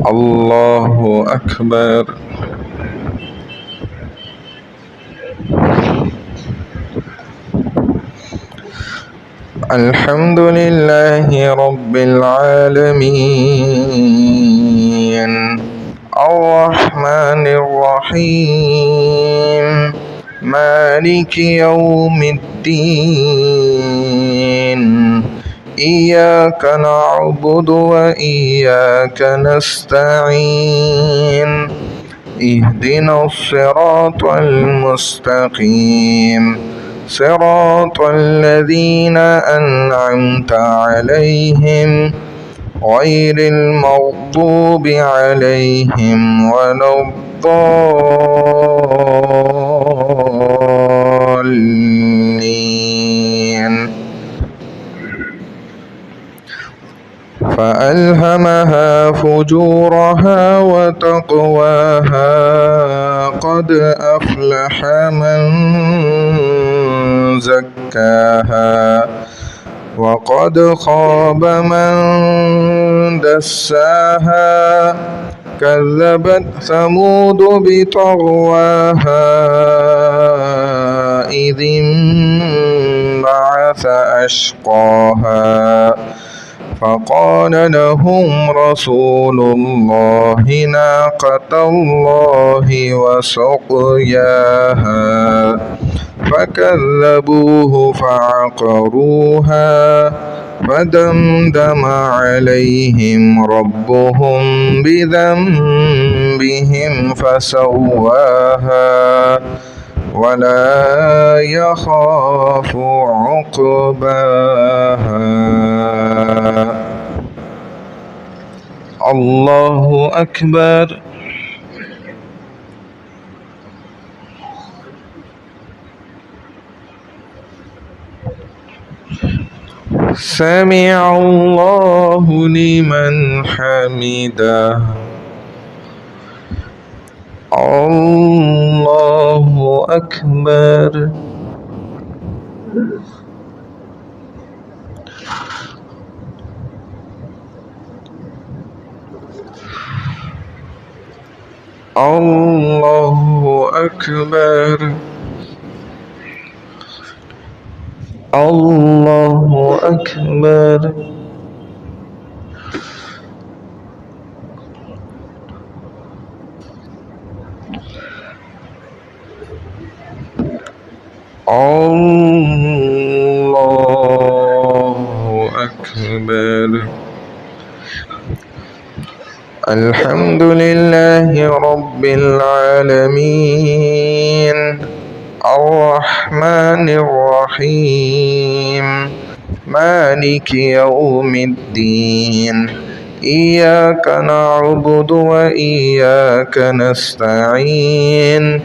الله أكبر. الحمد لله رب العالمين الرحمن الرحيم مالك يوم الدين إياك نعبد وإياك نستعين اهدنا الصراط المستقيم صراط الذين أنعمت عليهم غير المغضوب عليهم ولا الضالين. فألهمها فجورها وتقواها قد أفلح من زكاها وقد خاب من دساها كذبت ثمود بطغواها إذ انبعث أشقاها فقال لهم رسول الله ناقة الله وسقياها فكذبوه فعقروها فدمدم عليهم ربهم بذنبهم فسواها ولا يخاف عقباها. الله أكبر. سمع الله لمن حمده. الله أكبر. الله أكبر. الله أكبر. الله أكبر. الحمد لله رب العالمين الرحمن الرحيم مالك يوم الدين إياك نعبد وإياك نستعين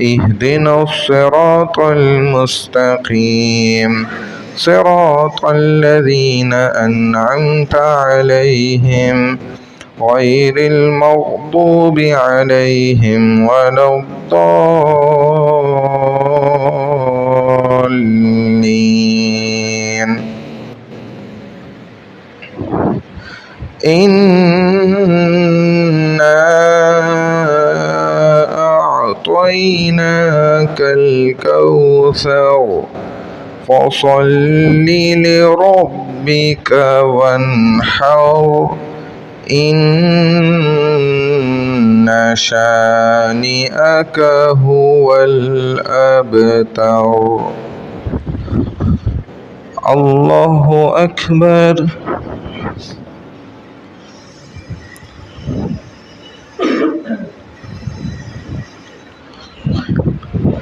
اهدنا الصراط المستقيم صراط الذين أنعمت عليهم غير المغضوب عليهم ولا الضالين. إنا أعطيناك الكوثر فصل لربك وانحر إن شانئك هو الأبتر. الله أكبر.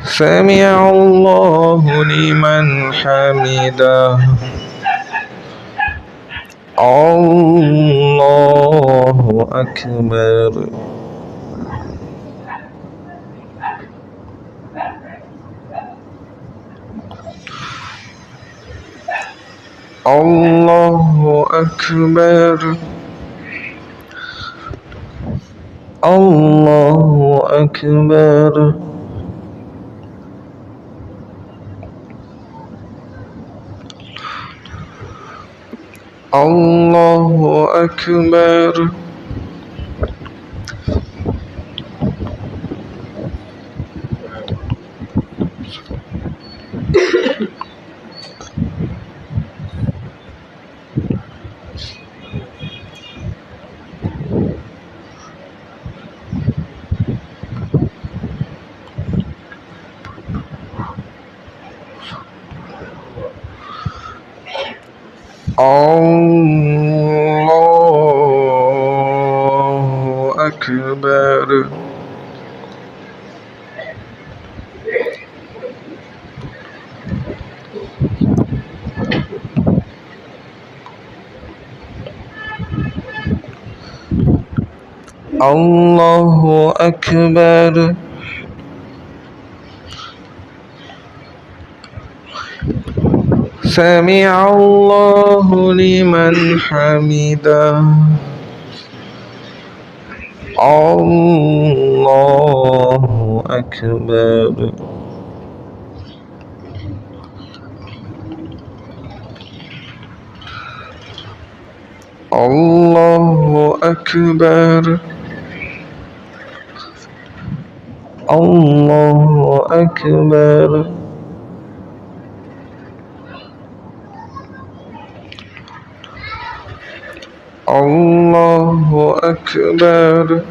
سمع الله لمن حمده. الله أكبر. الله أكبر. الله أكبر. الله أكبر. الله أكبر. الله أكبر. سمع الله لمن حمده. الله أكبر. الله أكبر. الله أكبر. الله أكبر.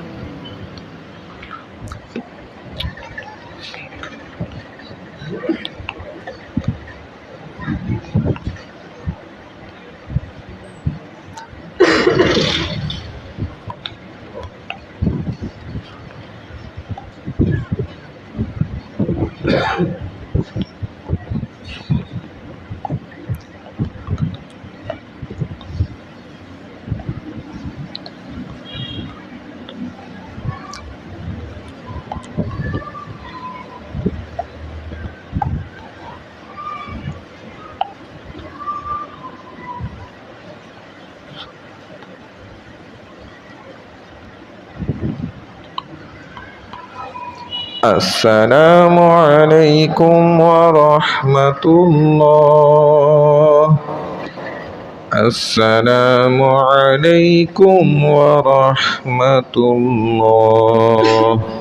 السلام عليكم ورحمة الله. السلام عليكم ورحمة الله.